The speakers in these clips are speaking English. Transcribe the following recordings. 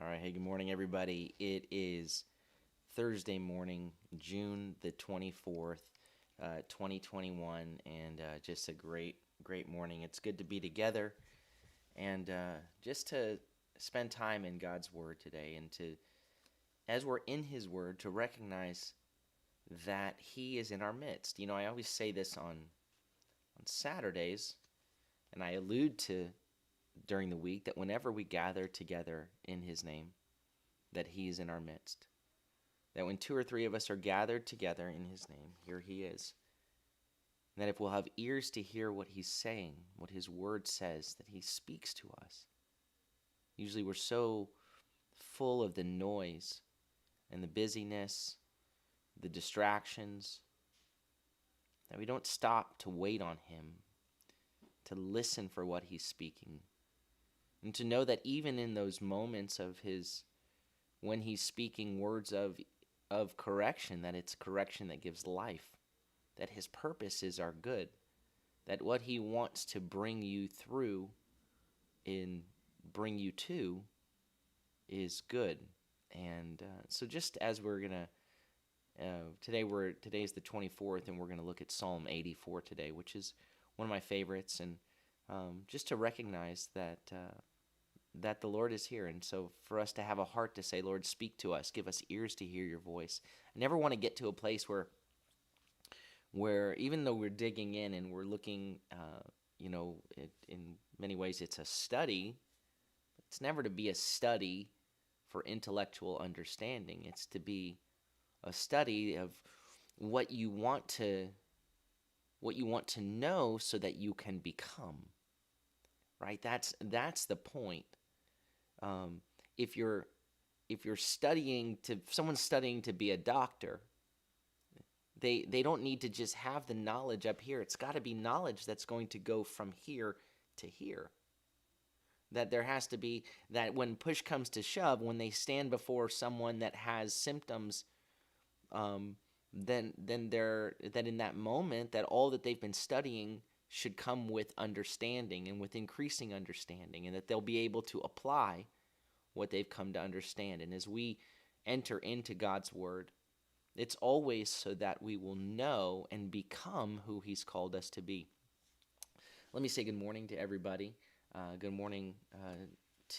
All right. Hey, good morning, everybody. It is Thursday morning, June the 24th, 2021, and just a great morning. It's good to be together and just to spend time in God's Word today and to, as we're in His Word, to recognize that He is in our midst. You know, I always say this on Saturdays, and I allude to during the week that whenever we gather together in His name, that He is in our midst. That when two or three of us are gathered together in His name, here He is. And that if we'll have ears to hear what He's saying, what His Word says, that He speaks to us. Usually we're so full of the noise and the busyness, the distractions, that we don't stop to wait on Him, to listen for what He's speaking, and to know that even in those moments of His, when He's speaking words of correction, that it's correction that gives life, that His purposes are good, that what He wants to bring you through and bring you to is good. And so just as we're going to, today's the 24th, and we're going to look at Psalm 84 today, which is one of my favorites, and just to recognize that the Lord is here. And so for us to have a heart to say, Lord, speak to us, give us ears to hear your voice. I never want to get to a place where even though we're digging in and we're looking, in many ways it's a study, it's never to be a study for intellectual understanding. It's to be a study of what you want to know so that you can become. Right? That's the point. If you're studying to, if someone's studying to be a doctor, they don't need to just have the knowledge up here. It's got to be knowledge that's going to go from here to here. That there has to be, that when push comes to shove, when they stand before someone that has symptoms, then that in that moment, that all that they've been studying should come with understanding and with increasing understanding, and that they'll be able to apply what they've come to understand. And as we enter into God's Word, it's always so that we will know and become who He's called us to be. Let me say good morning to everybody. Good morning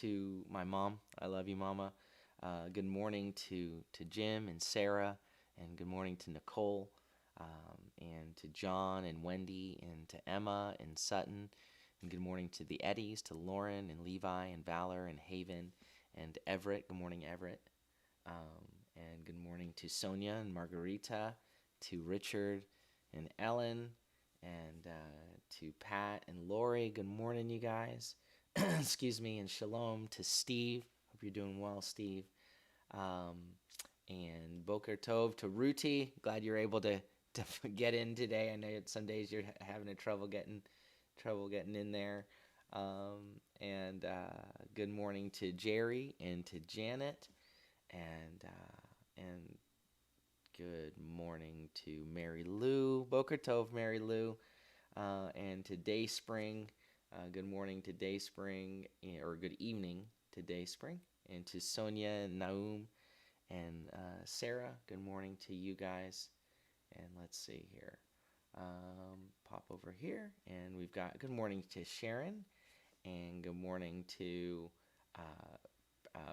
to my mom. I love you, Mama. Good morning to Jim and Sarah, and good morning to Nicole, and to John and Wendy, and to Emma and Sutton, and good morning to the Eddies, to Lauren and Levi and Valor and Haven and Everett. Good morning, Everett. And good morning to Sonia and Margarita, to Richard and Ellen, and to Pat and Lori. Good morning, you guys. Excuse me. And shalom to Steve. Hope you're doing well, Steve. And Boker Tov to Ruti. Glad you're able to get in today. I know some days you're having trouble getting in there. And good morning to Jerry and to Janet, and good morning to Mary Lou, Boker Tov, Mary Lou, and to Dayspring. Good morning to Dayspring, or good evening to Dayspring, and to Sonia and Naum and Sarah. Good morning to you guys. And let's see here. Pop over here, and we've got good morning to Sharon, and good morning to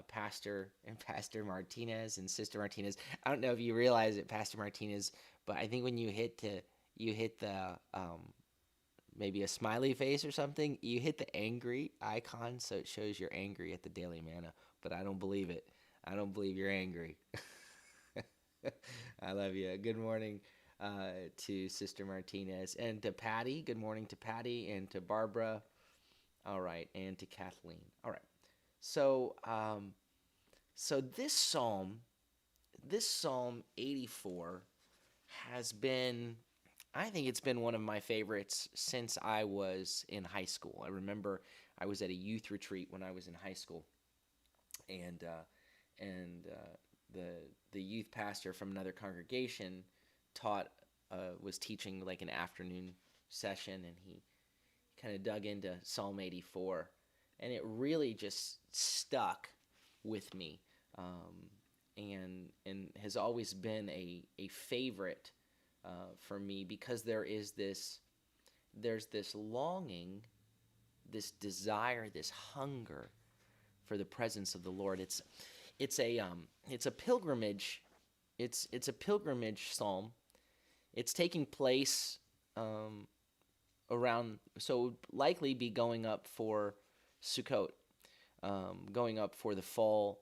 Pastor Martinez and Sister Martinez. I don't know if you realize it, Pastor Martinez, but I think when you hit the maybe a smiley face or something, you hit the angry icon, so it shows you're angry at the Daily Manna. But I don't believe it. I don't believe you're angry. I love you. Good morning to Sister Martinez, and to Patty. Good morning to Patty, and to Barbara. All right, and to Kathleen. All right. So this Psalm 84 has been, I think it's been one of my favorites since I was in high school. I remember I was at a youth retreat when I was in high school, and the youth pastor from another congregation was teaching like an afternoon session, and he kind of dug into Psalm 84, and it really just stuck with me, and has always been a favorite for me, because there's this longing, this desire, this hunger for the presence of the Lord. It's a pilgrimage. It's a pilgrimage psalm. It's taking place around, so it would likely be going up for Sukkot, going up for the fall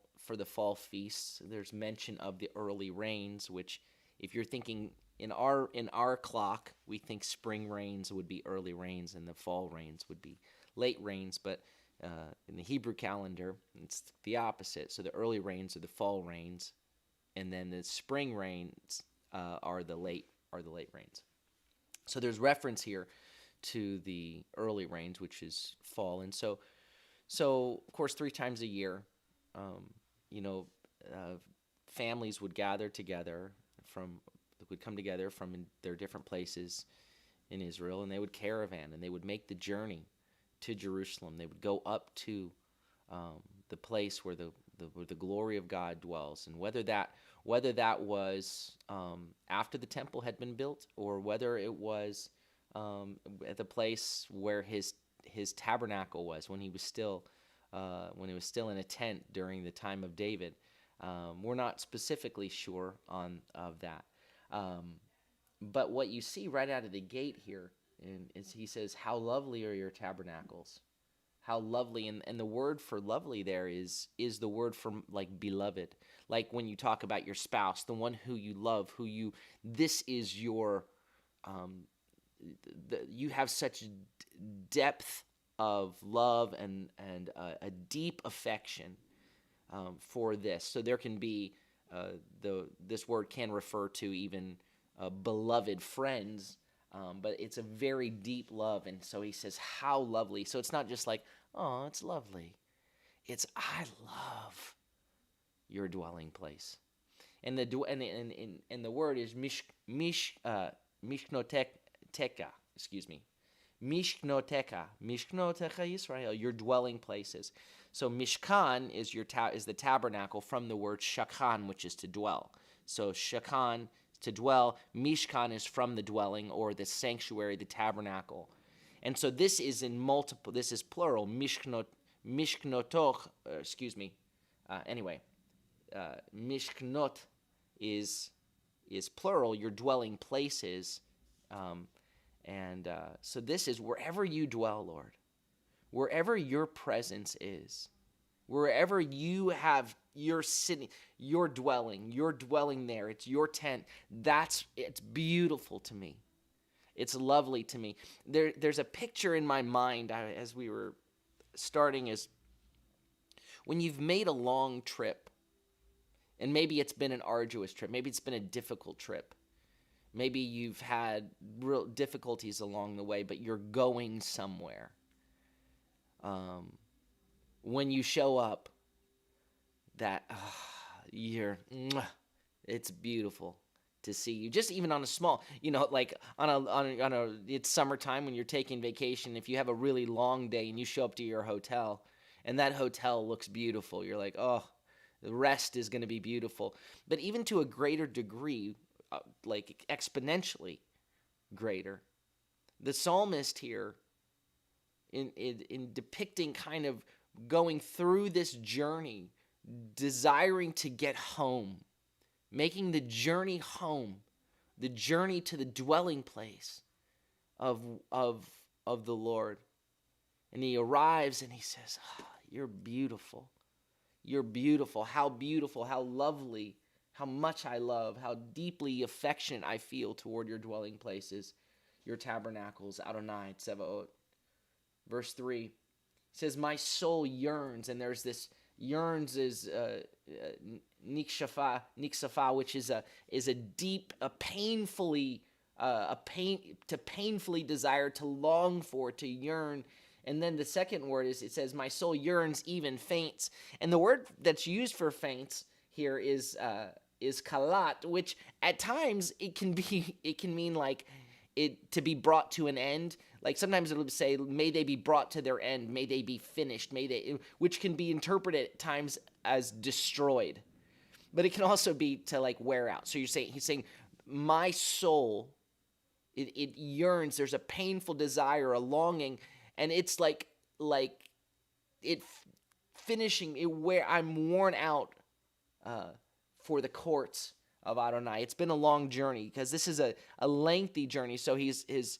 feasts. There's mention of the early rains, which, if you're thinking in our clock, we think spring rains would be early rains and the fall rains would be late rains, but in the Hebrew calendar, it's the opposite. So the early rains are the fall rains, and then the spring rains are the late rains. So there's reference here to the early rains, which is fall, and so of course 3 times a year, you know, families would gather together would come together from their different places in Israel, and they would caravan, and they would make the journey to Jerusalem. They would go up to the place where the glory of God dwells, and whether that was after the temple had been built, or whether it was at the place where his tabernacle was when he was still in a tent during the time of David. We're not specifically sure of that. But what you see right out of the gate here is he says, "How lovely are your tabernacles." How lovely, and the word for lovely there is the word for like beloved. Like when you talk about your spouse, the one who you love, this is your, you have such depth of love and a deep affection for this. So there can be this word can refer to even beloved friends, but it's a very deep love. And so he says, "How lovely." So it's not just like, "Oh, it's lovely." It's, "I love your dwelling place." And the word is mishnoteka. Excuse me. Mishnoteka Yisrael, your dwelling places. So Mishkan is is the tabernacle, from the word shakan, which is to dwell. So shakan, to dwell. Mishkan is from the dwelling, or the sanctuary, the tabernacle. And so this is this is plural. Mishknotoch, excuse me. Mishknot is plural, your dwelling places. So this is wherever you dwell, Lord. Wherever your presence is. Wherever you have your sitting, your dwelling there. It's your tent. It's beautiful to me. It's lovely to me. There's a picture in my mind as we were starting, is when you've made a long trip, and maybe it's been an arduous trip, maybe it's been a difficult trip, maybe you've had real difficulties along the way, but you're going somewhere. When you show up, it's beautiful to see you. Just even on a small, like it's summertime when you're taking vacation. If you have a really long day and you show up to your hotel, and that hotel looks beautiful, you're like, "Oh, the rest is going to be beautiful." But even to a greater degree, like exponentially greater, the psalmist here, in depicting kind of going through this journey, desiring to get home, making the journey home, the journey to the dwelling place of the Lord. And he arrives and he says, "You're beautiful. You're beautiful. How lovely, how much I love, how deeply affectionate I feel toward your dwelling places, your tabernacles, Adonai Tsevaot." Verse 3 says, "My soul yearns," and there's this yearns is niksafa, which is a deep, painfully desire, to long for, to yearn. And then the second word it says, "My soul yearns, even faints." And the word that's used for faints here is kalat, which at times it can mean like it to be brought to an end. Like sometimes it'll say, "May they be brought to their end, may they be finished, which can be interpreted at times as destroyed, but it can also be to like wear out. So he's saying, my soul, it yearns. There's a painful desire, a longing, and it's like it finishing it where I'm worn out for the courts of Adonai. It's been a long journey because this is a lengthy journey. So as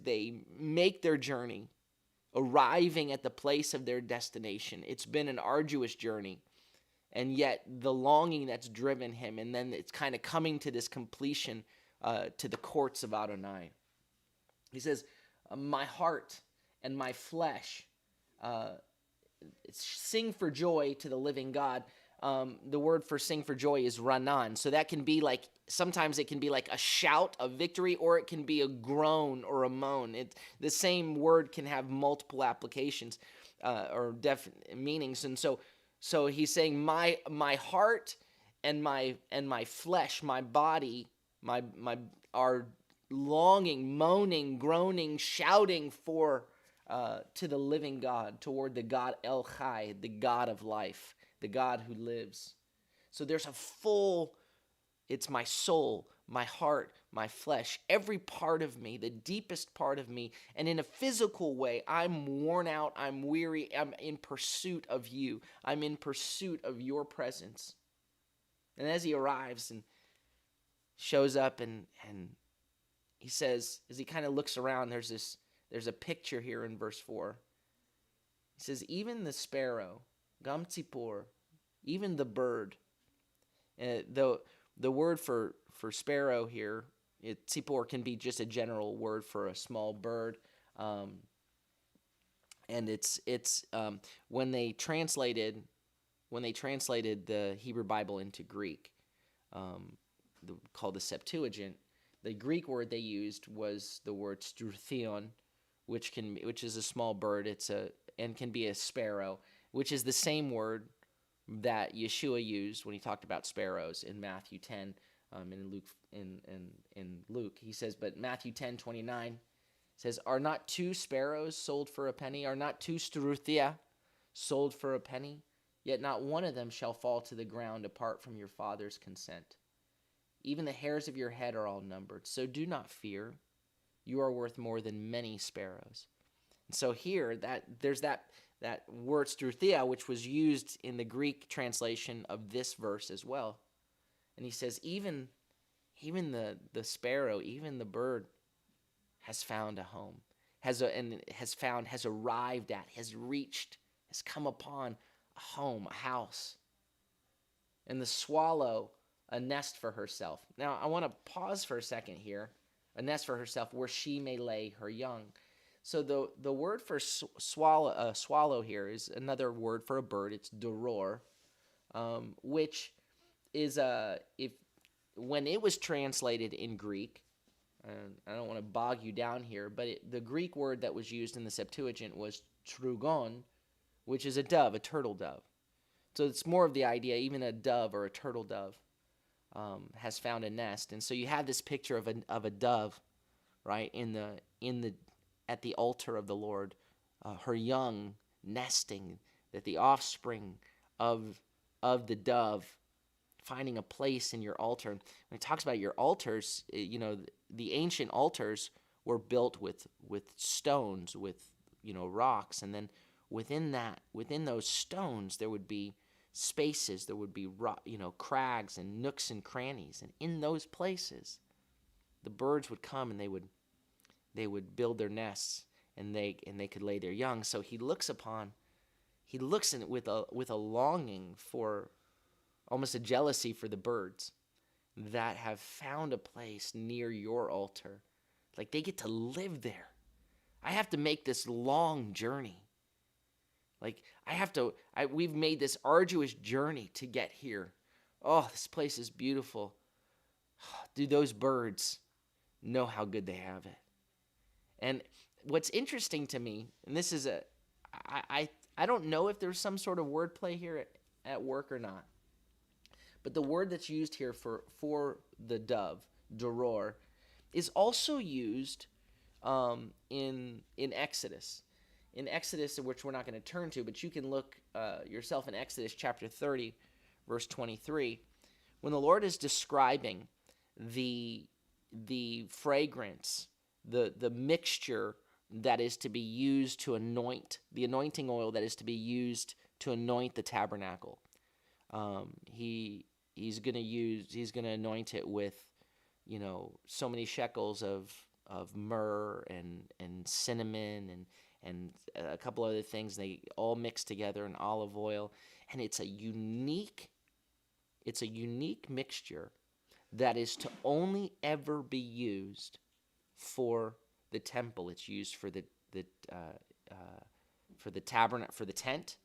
they make their journey, arriving at the place of their destination, it's been an arduous journey. And yet the longing that's driven him, and then it's kind of coming to this completion to the courts of Adonai. He says, my heart and my flesh sing for joy to the living God. The word for sing for joy is ranan. So that can be like, sometimes it can be like a shout of victory, or it can be a groan or a moan. The same word can have multiple applications or meanings. And so he's saying, my heart and my flesh, my body, my are longing, moaning, groaning, shouting for to the living God, toward the God El Chai, the God of life, the God who lives. So there's it's my soul, my heart, my flesh, every part of me, the deepest part of me. And in a physical way, I'm worn out, I'm weary, I'm in pursuit of you. I'm in pursuit of your presence. And as he arrives and shows up and he says, as he kind of looks around, there's a picture here in verse 4. He says, even the sparrow, gam tzipor, even the bird. The word for sparrow here, tzipor, can be just a general word for a small bird. And it's when they translated the Hebrew Bible into Greek, called the Septuagint, the Greek word they used was the word struthion, which is a small bird. And can be a sparrow, which is the same word that Yeshua used when he talked about sparrows in Matthew 10, in Luke. He says, but Matthew 10:29 says, are not two sparrows sold for a penny? Are not two struthia sold for a penny? Yet not one of them shall fall to the ground apart from your Father's consent. Even the hairs of your head are all numbered. So do not fear. You are worth more than many sparrows. And so here, there's that word struthia, which was used in the Greek translation of this verse as well. And he says, even the sparrow, even the bird, has found a home, has arrived at, has reached, has come upon a home, a house. And the swallow, a nest for herself. Now, I want to pause for a second here. A nest for herself where she may lay her young. So the word for swallow here is another word for a bird. It's doror, which is when it was translated in Greek. I don't want to bog you down here, but the Greek word that was used in the Septuagint was trugon, which is a dove, a turtle dove. So it's more of the idea, even a dove or a turtle dove has found a nest. And so you have this picture of a dove, right, at the altar of the Lord, her young nesting, that the offspring of the dove finding a place in your altar. When it talks about your altars, the ancient altars were built with stones, with rocks, and then within those stones there would be spaces, there would be crags and nooks and crannies, and in those places the birds would come and they would build their nests, and they could lay their young. So he looks in it with a longing, for almost a jealousy for the birds that have found a place near your altar. Like they get to live there. I have to make this long journey. Like we've made this arduous journey to get here. Oh, this place is beautiful. Do those birds know how good they have it? And what's interesting to me, and this is I don't know if there's some sort of wordplay here at work or not, but the word that's used here for the dove, doror, is also used in Exodus. in Exodus, which we're not going to turn to, but you can look yourself in Exodus chapter 30, verse 23, when the Lord is describing the fragrance, the mixture that is to be used to anoint, the anointing oil that is to be used to anoint the tabernacle. He's gonna anoint it with, so many shekels of myrrh and cinnamon and a couple other things. They all mix together in olive oil, and it's a unique mixture that is to only ever be used for the temple. It's used for the tabernacle, for the tent.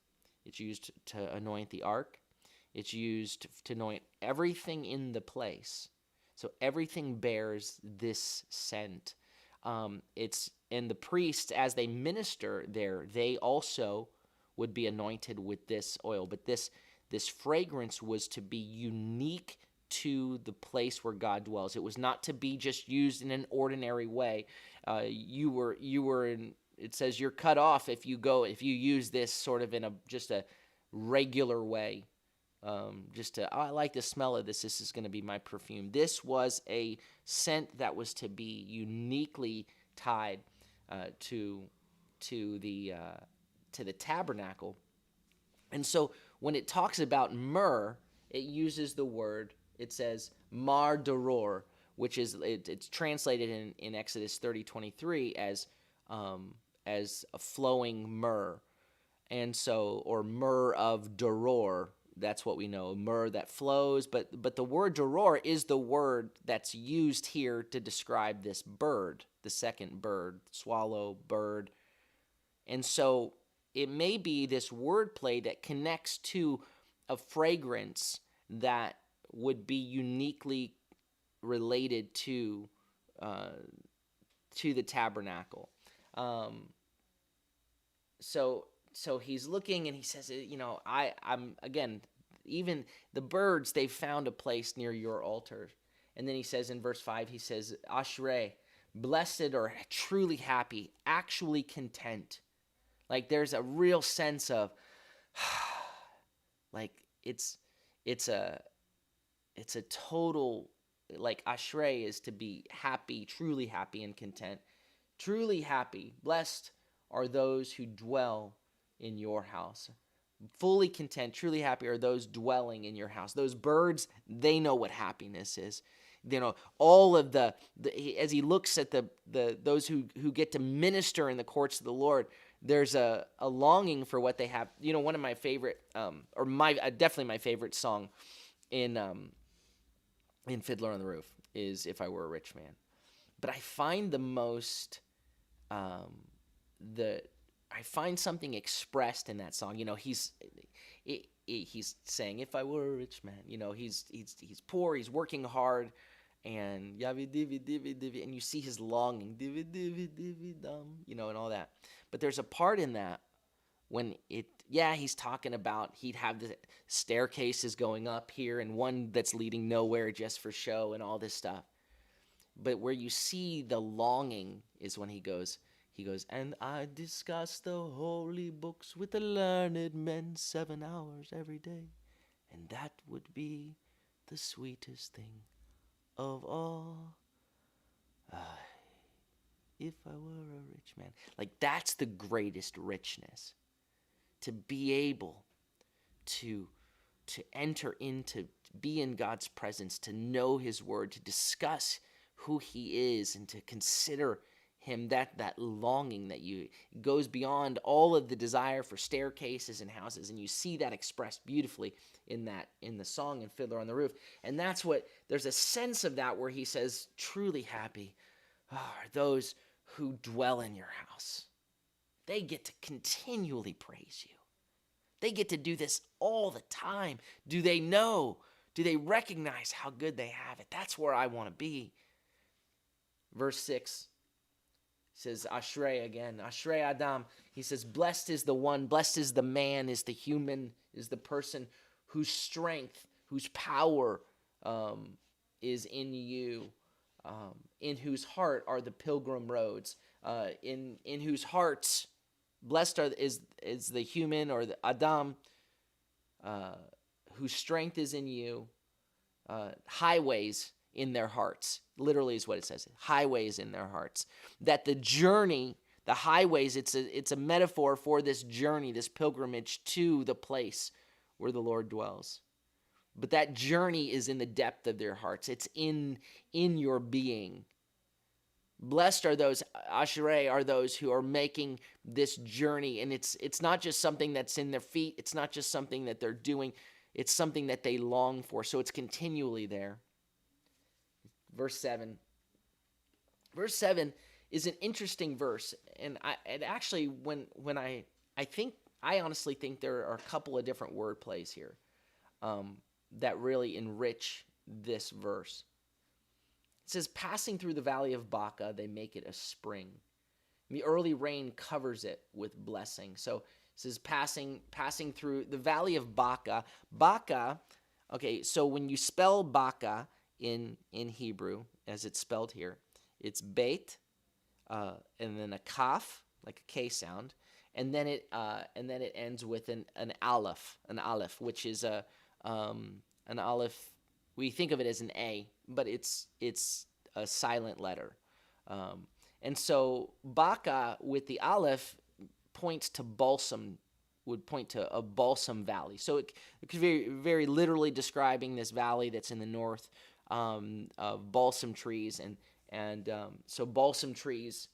It's used to anoint the ark. It's used to anoint everything in the place. So everything bears this scent. And the priests, as they minister there, they also would be anointed with this oil. But this fragrance was to be unique to the place where God dwells. It was not to be just used in an ordinary way. You were in. It says you're cut off if you use this sort of in just a regular way. I like the smell of this. This is going to be my perfume. This was a scent that was to be uniquely tied to the tabernacle. And so when it talks about myrrh, it uses the word. It says mar doror, which is it's translated in Exodus 30:23 as a flowing myrrh, and so, or myrrh of doror. That's what we know, myrrh that flows. But the word doror is the word that's used here to describe this bird, the second bird, swallow, bird. And so it may be this wordplay that connects to a fragrance that would be uniquely related to the tabernacle. So he's looking and he says, I'm again, even the birds, they found a place near your altar. And then he says in verse 5, he says, Ashrei, blessed or truly happy, actually content. Like there's a real sense of, like it's a total, like Ashrei is to be happy, truly happy and content. Truly happy, blessed are those who dwell in your house. Fully content, truly happy are those dwelling in your house. Those birds, they know what happiness is. All of the as he looks at those who get to minister in the courts of the Lord, there's a longing for what they have. One of my favorite, definitely my favorite song in Fiddler on the Roof is "If I Were a Rich Man." But I find the most I find something expressed in that song. He's saying, "If I were a rich man," he's poor, he's working hard, and yavi divi divi divi, and you see his longing, divi divi divi dum, and all that. But there's a part in that when he's talking about he'd have the staircases going up here and one that's leading nowhere just for show and all this stuff. But where you see the longing is when he goes, and I discuss the holy books with the learned men 7 hours every day, and that would be the sweetest thing of all. If I were a rich man. Like that's the greatest richness. To be able to enter into, be in God's presence, to know his word, to discuss who he is, and to consider him, that longing that goes beyond all of the desire for staircases and houses, and you see that expressed beautifully in the song in Fiddler on the Roof. And that's what, there's a sense of that where he says, truly happy are those who dwell in your house. They get to continually praise you. They get to do this all the time. Do they know? Do they recognize how good they have it? That's where I want to be. Verse 6 says, Ashrei again, Ashrei Adam. He says, blessed is the one, blessed is the man, is the human, is the person whose strength, whose power is in you, in whose heart are the pilgrim roads, in whose hearts Blessed is the human or the Adam whose strength is in you, highways in their hearts. Literally is what it says. Highways in their hearts. That the journey, the highways, it's a metaphor for this journey, this pilgrimage to the place where the Lord dwells. But that journey is in the depth of their hearts. It's in your being. Blessed are those, Ashereh are those who are making this journey. And it's not just something that's in their feet. It's not just something that they're doing. It's something that they long for. So it's continually there. Verse 7. Verse 7 is an interesting verse. And I honestly think there are a couple of different word plays here that really enrich this verse. It says, passing through the valley of Baca, they make it a spring. The early rain covers it with blessing. So it says passing through the valley of Baca. Baca, okay, so when you spell Baca in Hebrew, as it's spelled here, it's Beit, and then a Kaf, like a K sound, and then it ends with an Aleph, which is an Aleph. We think of it as an A, but it's a silent letter. And so Baca with the Aleph points to balsam, would point to a balsam valley. So it could be very, very literally describing this valley that's in the north of balsam trees. And so balsam trees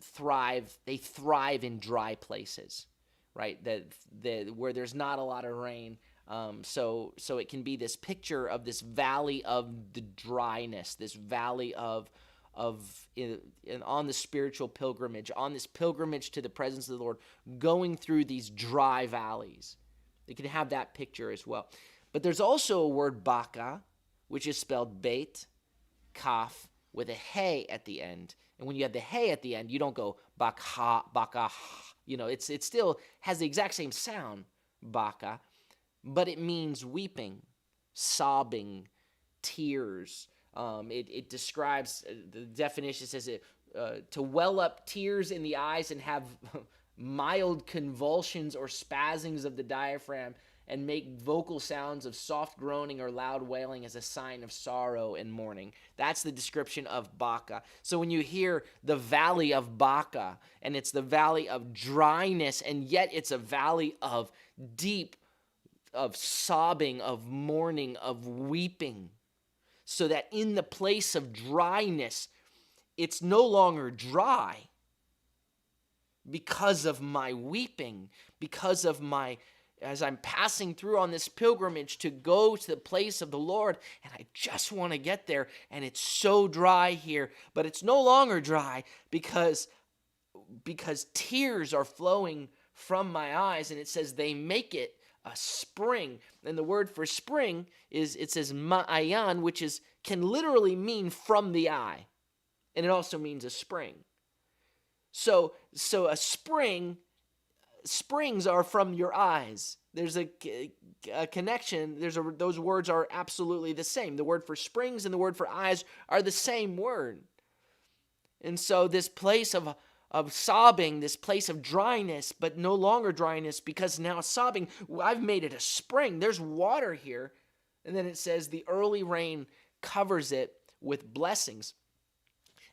thrive. They thrive in dry places, right? That where there's not a lot of rain. So it can be this picture of this valley of the dryness, this valley on the spiritual pilgrimage, on this pilgrimage to the presence of the Lord, going through these dry valleys. It can have that picture as well. But there's also a word Baca, which is spelled Beit, Kaf, with a hey at the end. And when you have the hey at the end, you don't go Baca, Baca. It still has the exact same sound, Baca. But it means weeping, sobbing, tears. It describes, the definition says to well up tears in the eyes and have mild convulsions or spasms of the diaphragm and make vocal sounds of soft groaning or loud wailing as a sign of sorrow and mourning. That's the description of Baca. So when you hear the valley of Baca, and it's the valley of dryness, and yet it's a valley of deep, of sobbing, of mourning, of weeping, so that in the place of dryness, it's no longer dry because of my weeping, because of as I'm passing through on this pilgrimage to go to the place of the Lord, and I just want to get there, and it's so dry here, but it's no longer dry because tears are flowing from my eyes, and it says they make it a spring. And the word for spring it says ma'ayan, which can literally mean from the eye. And it also means a spring. So a springs are from your eyes. There's a connection. Those words are absolutely the same. The word for springs and the word for eyes are the same word. And so this place of sobbing, this place of dryness, but no longer dryness, because now sobbing, I've made it a spring. There's water here. And then it says the early rain covers it with blessings.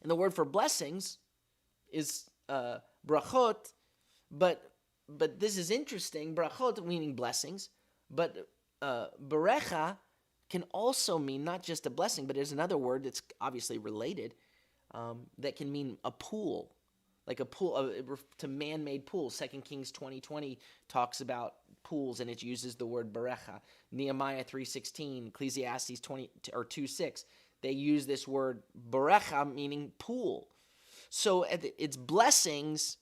And the word for blessings is brachot, but this is interesting. Brachot meaning blessings, but berecha can also mean not just a blessing, but there's another word that's obviously related that can mean a pool. Like a pool, to man-made pools. 2 Kings 20:20 talks about pools, and it uses the word berecha. Nehemiah 3:16, Ecclesiastes 2:6, they use this word berecha, meaning pool. So it's blessings.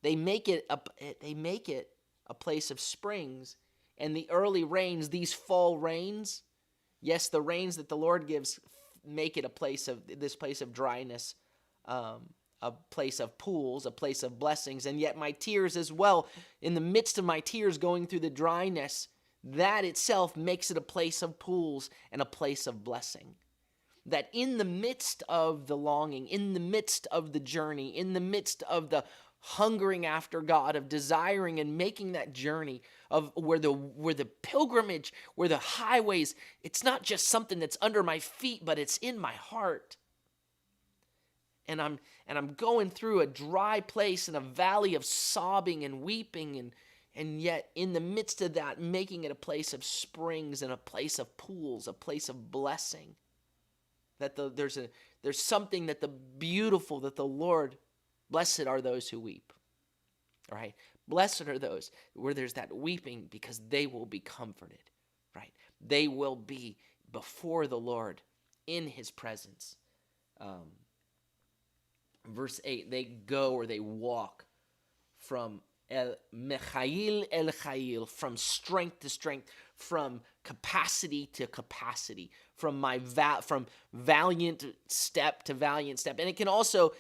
They make it a place of springs, and the early rains, these fall rains, yes, the rains that the Lord gives, make it this place of dryness. A place of pools, a place of blessings, and yet my tears as well, in the midst of my tears going through the dryness, that itself makes it a place of pools and a place of blessing. That in the midst of the longing, in the midst of the journey, in the midst of the hungering after God, of desiring and making that journey, of where the pilgrimage, where the highways, it's not just something that's under my feet, but it's in my heart. And I'm going through a dry place in a valley of sobbing and weeping, and yet in the midst of that, making it a place of springs and a place of pools, a place of blessing. That there's something that the beautiful, that the Lord, blessed are those who weep. Right? Blessed are those where there's that weeping, because they will be comforted. Right? They will be before the Lord in his presence. Verse 8, they go, or they walk from mechail el chail, from strength to strength, from capacity to capacity, from valiant step to valiant step. And it can also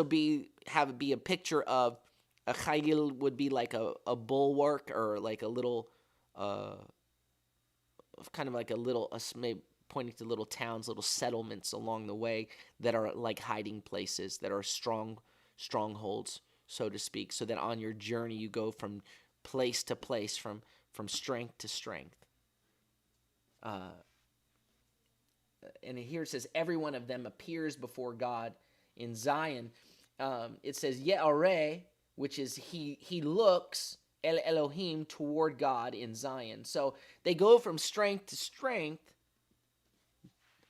be a picture of a chail would be like a bulwark, or like a little kind of like a little maybe pointing to little towns, little settlements along the way that are like hiding places, that are strongholds, so to speak, so that on your journey you go from place to place, from strength to strength. And here it says, every one of them appears before God in Zion. It says, Ye'areh, which is he looks, El Elohim, toward God in Zion. So they go from strength to strength,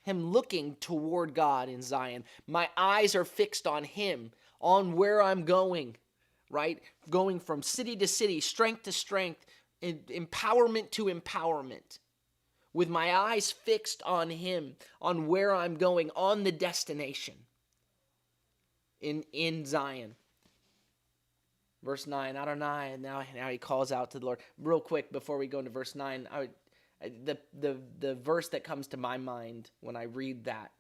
him looking toward God in Zion. My eyes are fixed on him, on where I'm going, right? Going from city to city, strength to strength, empowerment to empowerment. With my eyes fixed on him, on where I'm going, on the destination in Zion. Verse 9, Adonai, and now he calls out to the Lord. Real quick, before we go into verse 9, the verse that comes to my mind when I read that,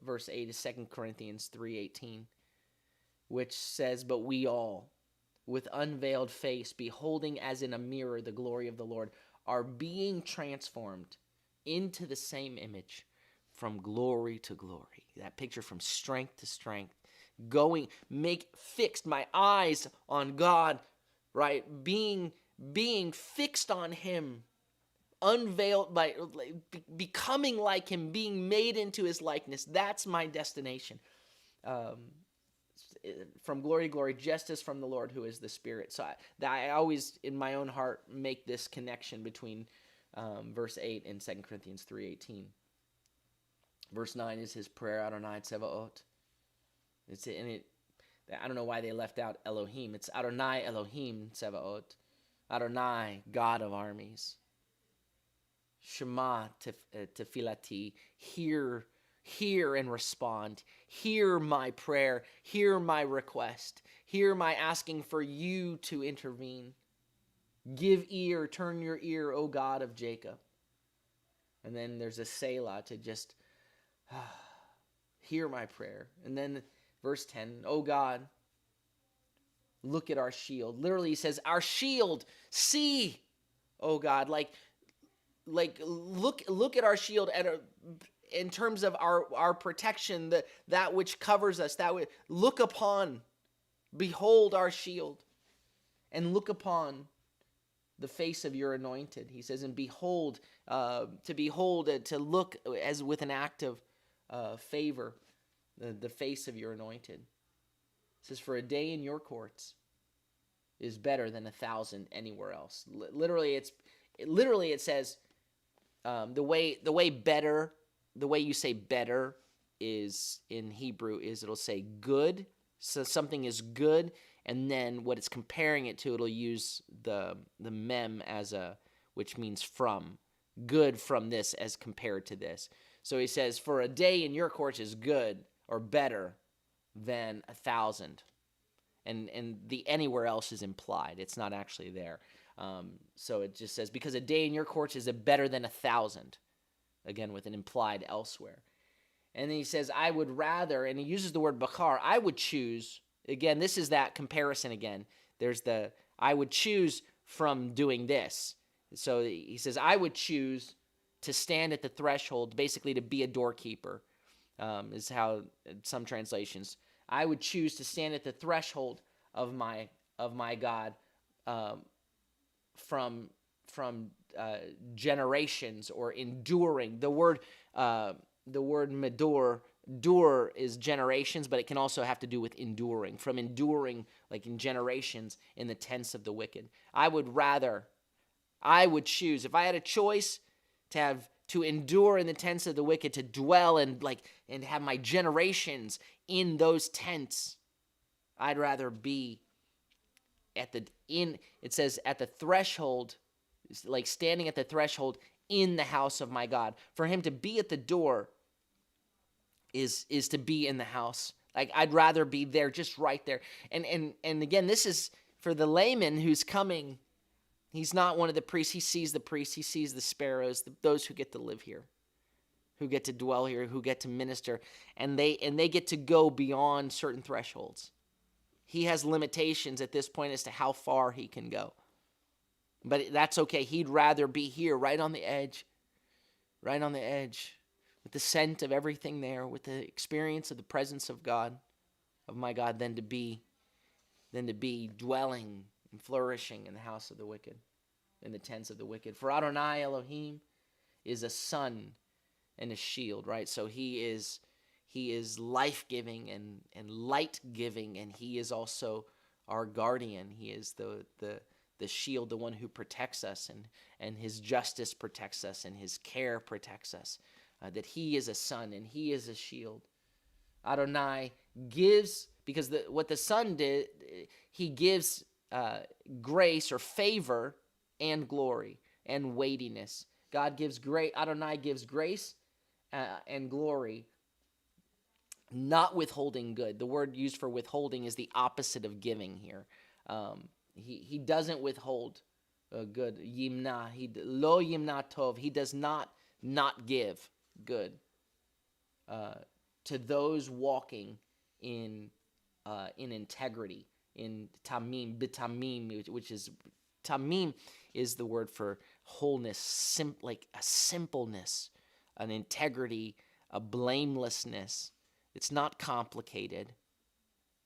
verse 8, is 2 Corinthians 3:18, which says, but we all, with unveiled face, beholding as in a mirror the glory of the Lord, are being transformed into the same image from glory to glory. That picture, from strength to strength, fixed my eyes on God, right? Being fixed on him, unveiled, by becoming like him, being made into his likeness. That's my destination. From glory to glory, just as from the Lord who is the Spirit. So I always, in my own heart, make this connection between verse 8 and 2 Corinthians 3:18. Verse 9 is his prayer, Adonai Tsevaot. I don't know why they left out Elohim. It's Adonai Elohim Tsevaot. Adonai, God of armies. Shema tefilati, hear and respond. Hear my prayer. Hear my request. Hear my asking for you to intervene. Give ear, turn your ear, O God of Jacob. And then there's a Selah to just hear my prayer. And then verse 10, O God, look at our shield. Literally he says, our shield, see, O God, like look at our shield in terms of our protection, that which covers us, look upon, behold our shield, and look upon the face of your anointed. He says, and behold, to look as with an act of favor, the face of your anointed. It says, for a day in your courts is better than 1,000 anywhere else. Literally it says, the way you say better is in Hebrew is it'll say good. So something is good, and then what it's comparing it to, it'll use the mem which means from. Good from this as compared to this. So he says, for a day in your courts is good or better than 1,000. And the anywhere else is implied. It's not actually there. So it just says, because a day in your courts is better than 1,000. Again, with an implied elsewhere. And then he says, I would rather, and he uses the word bakar, I would choose, again, this is that comparison again. There's I would choose from doing this. So he says, I would choose to stand at the threshold, basically to be a doorkeeper, is how some translations. I would choose to stand at the threshold of my God, um, from generations, or enduring. The word medur, dur is generations, but it can also have to do with enduring. From enduring, like in generations, in the tents of the wicked. I would choose, if I had a choice, to endure in the tents of the wicked, to dwell and have my generations in those tents. I'd rather be it says at the threshold, like standing at the threshold in the house of my God. For him to be at the door is to be in the house. Like, I'd rather be there, just right there. And again, this is for the layman who's coming. He's not one of the priests. He sees the priests. He sees the sparrows, those who get to live here, who get to dwell here, who get to minister, and they get to go beyond certain thresholds. He has limitations at this point as to how far he can go. But that's okay. He'd rather be here, right on the edge, with the scent of everything there, with the experience of the presence of God, of my God, than to be dwelling and flourishing in the house of the wicked, in the tents of the wicked. For Adonai Elohim is a sun and a shield, right? So he is life-giving and light-giving, and he is also our guardian. He is the shield, the one who protects us, and his justice protects us, and his care protects us. That he is a sun and he is a shield. Adonai gives, because what the sun did, he gives grace or favor and glory and weightiness. God gives grace. Adonai gives grace and glory, not withholding good. The word used for withholding is the opposite of giving here. He doesn't withhold good. Yimna, lo yimna tov. He does not give good to those walking in integrity, in tamim, bitamim, which is tamim is the word for wholeness, like a simpleness, an integrity, a blamelessness. It's not complicated.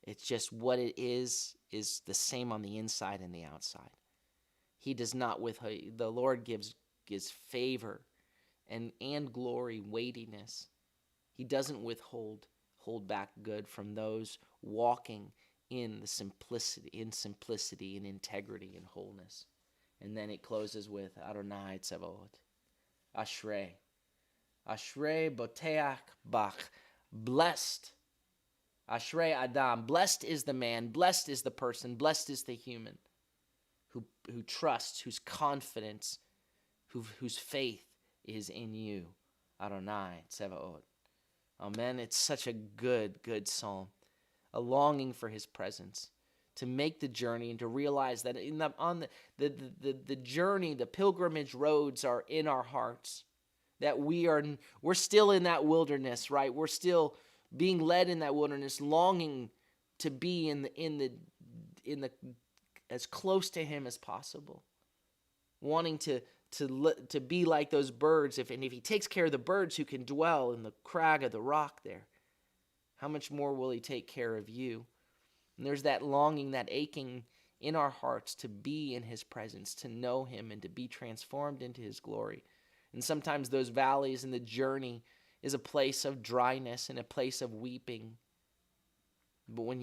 It's just what it is the same on the inside and the outside. He does not withhold. The Lord gives favor and glory, weightiness. He doesn't hold back good from those walking in simplicity, in integrity, and wholeness. And then it closes with Adonai Tzevaot. Ashrei boteach bach. Blessed. Ashrei Adam. Blessed is the man, blessed is the person, blessed is the human who trusts, whose confidence, whose faith is in you. Adonai Tzevaot. Amen. It's such a good psalm. A longing for his presence, to make the journey and to realize that on the journey, the pilgrimage roads are in our hearts. That we're still in that wilderness, right? We're still being led in that wilderness, longing to be in the as close to him as possible, wanting to be like those birds. If he takes care of the birds who can dwell in the crag of the rock there, how much more will he take care of you? And there's that longing, that aching in our hearts to be in his presence, to know him, and to be transformed into his glory. And sometimes those valleys in the journey is a place of dryness and a place of weeping. But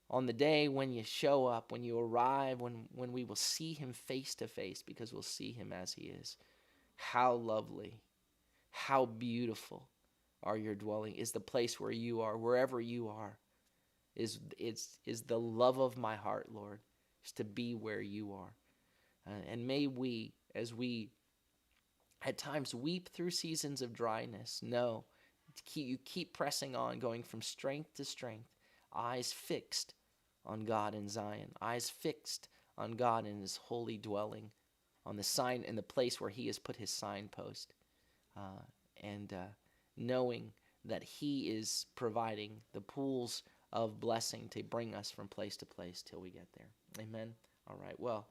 on the day when you show up, when you arrive, when we will see him face to face, because we'll see him as he is, how lovely, how beautiful are your dwelling, is the place where you are, wherever you are, is the love of my heart, Lord, is to be where you are. And may we, as we at times weep through seasons of dryness, know you keep pressing on, going from strength to strength, eyes fixed on God in Zion, eyes fixed on God in his holy dwelling, on the sign in the place where he has put his signpost, and knowing that he is providing the pools of blessing to bring us from place to place till we get there. Amen. All right. Well,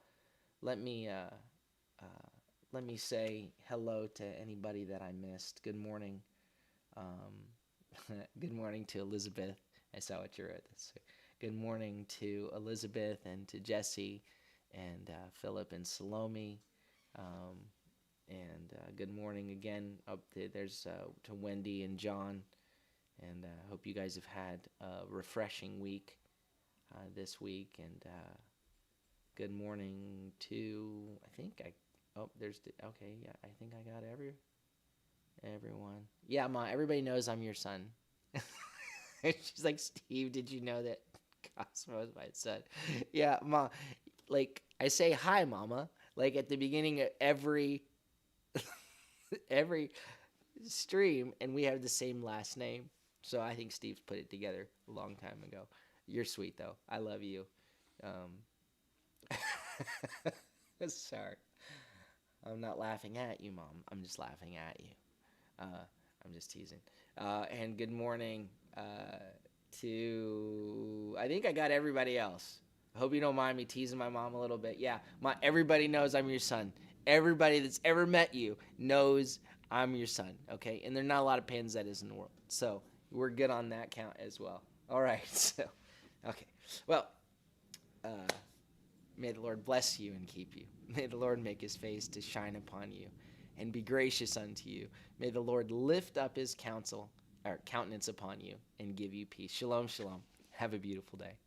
let me say hello to anybody that I missed. Good morning. Good morning to Elizabeth. I saw what you wrote. Good morning to Elizabeth and to Jesse and Philip and Salome. Um, and good morning again there's to Wendy and John. And hope you guys have had a refreshing week this week. And good morning to, okay, yeah, I think I got everyone. Yeah, Ma, everybody knows I'm your son. She's like, Steve, did you know that Cosmo is my son? Yeah, Ma, like, I say hi, Mama, like at the beginning of every every stream, and we have the same last name. So I think Steve's put it together a long time ago. You're sweet, though. I love you. Sorry. I'm not laughing at you, Mom. I'm just laughing at you. I'm just teasing. And good morning to, I think I got everybody else. I hope you don't mind me teasing my mom a little bit. Yeah, everybody knows I'm your son. Everybody that's ever met you knows I'm your son, okay? And there are not a lot of Panzettas in the world. So we're good on that count as well. All right, so, okay. Well, may the Lord bless you and keep you. May the Lord make his face to shine upon you and be gracious unto you. May the Lord lift up his countenance upon you and give you peace. Shalom, shalom. Have a beautiful day.